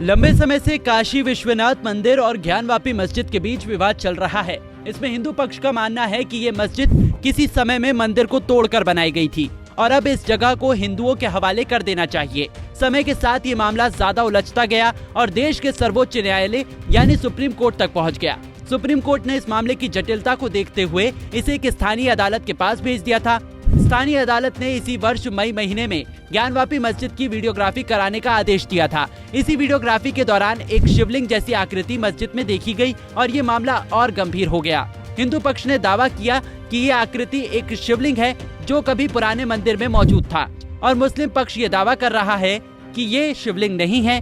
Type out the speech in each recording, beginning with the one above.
लंबे समय से काशी विश्वनाथ मंदिर और ज्ञानवापी मस्जिद के बीच विवाद चल रहा है। इसमें हिंदू पक्ष का मानना है कि ये मस्जिद किसी समय में मंदिर को तोड़कर बनाई गई थी और अब इस जगह को हिंदुओं के हवाले कर देना चाहिए। समय के साथ ये मामला ज्यादा उलझता गया और देश के सर्वोच्च न्यायालय यानी सुप्रीम कोर्ट तक पहुंच गया। सुप्रीम कोर्ट ने इस मामले की जटिलता को देखते हुए इसे एक स्थानीय अदालत के पास भेज दिया था। स्थानीय अदालत ने इसी वर्ष मई महीने में ज्ञानवापी मस्जिद की वीडियोग्राफी कराने का आदेश दिया था। इसी वीडियोग्राफी के दौरान एक शिवलिंग जैसी आकृति मस्जिद में देखी गई और ये मामला और गंभीर हो गया। हिंदू पक्ष ने दावा किया कि ये आकृति एक शिवलिंग है जो कभी पुराने मंदिर में मौजूद था और मुस्लिम पक्ष ये दावा कर रहा है कि ये शिवलिंग नहीं है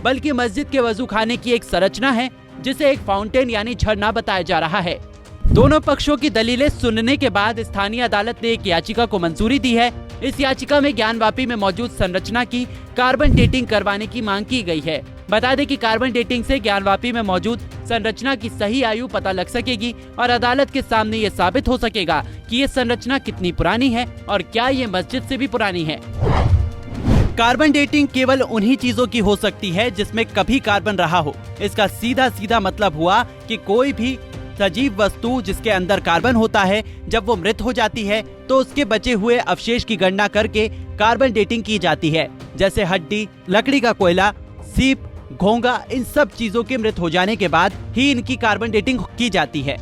बल्कि मस्जिद के वजू खाने की एक संरचना है जिसे एक फाउंटेन यानी झरना बताया जा रहा है। दोनों पक्षों की दलीलें सुनने के बाद स्थानीय अदालत ने एक याचिका को मंजूरी दी है। इस याचिका में ज्ञानवापी में मौजूद संरचना की कार्बन डेटिंग करवाने की मांग की गई है। बता दें कि कार्बन डेटिंग से ज्ञानवापी में मौजूद संरचना की सही आयु पता लग सकेगी और अदालत के सामने ये साबित हो सकेगा कि ये संरचना कितनी पुरानी है और क्या ये मस्जिद से भी पुरानी है। कार्बन डेटिंग केवल उन्हीं चीजों की हो सकती है जिसमें कभी कार्बन रहा हो। इसका सीधा सीधा मतलब हुआ कि कोई भी सजीव वस्तु जिसके अंदर कार्बन होता है, जब वो मृत हो जाती है तो उसके बचे हुए अवशेष की गणना करके कार्बन डेटिंग की जाती है। जैसे हड्डी, लकड़ी का कोयला, सीप, घोंगा, इन सब चीजों के मृत हो जाने के बाद ही इनकी कार्बन डेटिंग की जाती है।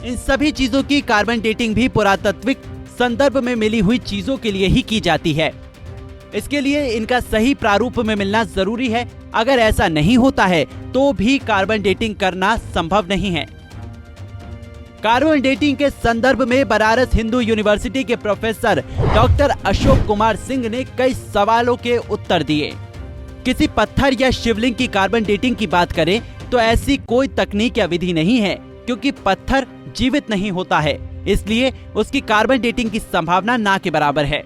इन सभी चीजों की कार्बन डेटिंग भी पुरातात्विक संदर्भ में मिली हुई चीजों के लिए ही की जाती है। इसके लिए इनका सही प्रारूप में मिलना जरूरी है। अगर ऐसा नहीं होता है तो भी कार्बन डेटिंग करना संभव नहीं है। कार्बन डेटिंग के संदर्भ में बनारस हिंदू यूनिवर्सिटी के प्रोफेसर डॉक्टर अशोक कुमार सिंह ने कई सवालों के उत्तर दिए। किसी पत्थर या शिवलिंग की कार्बन डेटिंग की बात करें तो ऐसी कोई तकनीक या विधि नहीं है क्योंकि पत्थर जीवित नहीं होता है, इसलिए उसकी कार्बन डेटिंग की संभावना ना के बराबर है।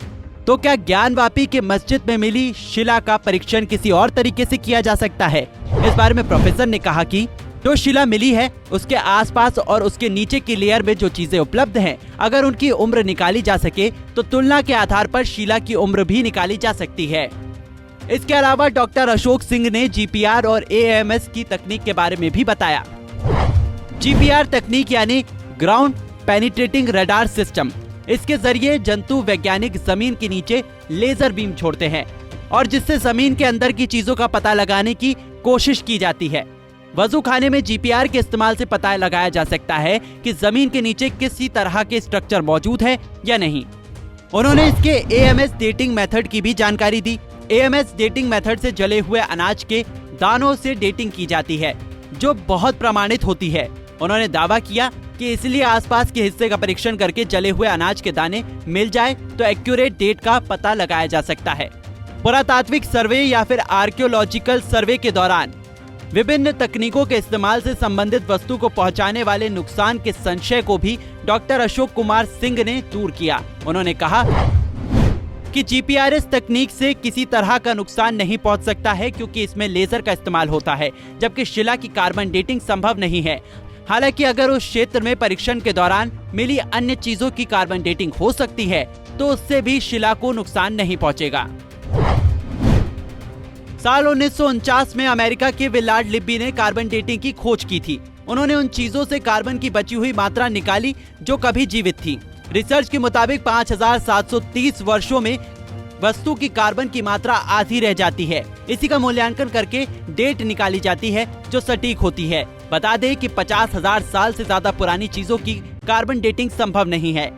तो क्या ज्ञानवापी के मस्जिद में मिली शिला का परीक्षण किसी और तरीके से किया जा सकता है? इस बारे में प्रोफेसर ने कहा कि जो शिला मिली है उसके आसपास और उसके नीचे की लेयर में जो चीजें उपलब्ध हैं, अगर उनकी उम्र निकाली जा सके तो तुलना के आधार पर शिला की उम्र भी निकाली जा सकती है। इसके अलावा डॉक्टर अशोक सिंह ने जीपीआर और एएमएस की तकनीक के बारे में भी बताया। जीपीआर तकनीक यानी ग्राउंड पेनिट्रेटिंग रडार सिस्टम। इसके जरिए जंतु वैज्ञानिक जमीन के नीचे लेजर बीम छोड़ते हैं और जिससे जमीन के अंदर की चीजों का पता लगाने की कोशिश की जाती है। वजू खाने में जीपीआर के इस्तेमाल से पता लगाया जा सकता है कि जमीन के नीचे किसी तरह के स्ट्रक्चर मौजूद है या नहीं। उन्होंने इसके एएमएस डेटिंग मेथड की भी जानकारी दी। एएमएस डेटिंग मेथड से जले हुए अनाज के दानों से डेटिंग की जाती है जो बहुत प्रमाणित होती है। उन्होंने दावा किया कि इसलिए आसपास के हिस्से का परीक्षण करके जले हुए अनाज के दाने मिल जाए तो एक्यूरेट डेट का पता लगाया जा सकता है। पुरातात्विक सर्वे या फिर आर्कियोलॉजिकल सर्वे के दौरान विभिन्न तकनीकों के इस्तेमाल से संबंधित वस्तु को पहुंचाने वाले नुकसान के संशय को भी डॉक्टर अशोक कुमार सिंह ने दूर किया। उन्होंने कहा कि जीपीआरएस तकनीक से किसी तरह का नुकसान नहीं पहुंच सकता है क्योंकि इसमें लेजर का इस्तेमाल होता है, जबकि शिला की कार्बन डेटिंग संभव नहीं है। हालांकि अगर उस क्षेत्र में परीक्षण के दौरान मिली अन्य चीजों की कार्बन डेटिंग हो सकती है तो उससे भी शिला को नुकसान नहीं पहुंचेगा। साल 1949 में अमेरिका के विलार्ड लिब्बी ने कार्बन डेटिंग की खोज की थी। उन्होंने उन चीजों से कार्बन की बची हुई मात्रा निकाली जो कभी जीवित थी। रिसर्च के मुताबिक 5730 वर्षों में वस्तु की कार्बन की मात्रा आधी रह जाती है। इसी का मूल्यांकन करके डेट निकाली जाती है जो सटीक होती है। बता दें कि 50,000 साल से ज्यादा पुरानी चीजों की कार्बन डेटिंग संभव नहीं है।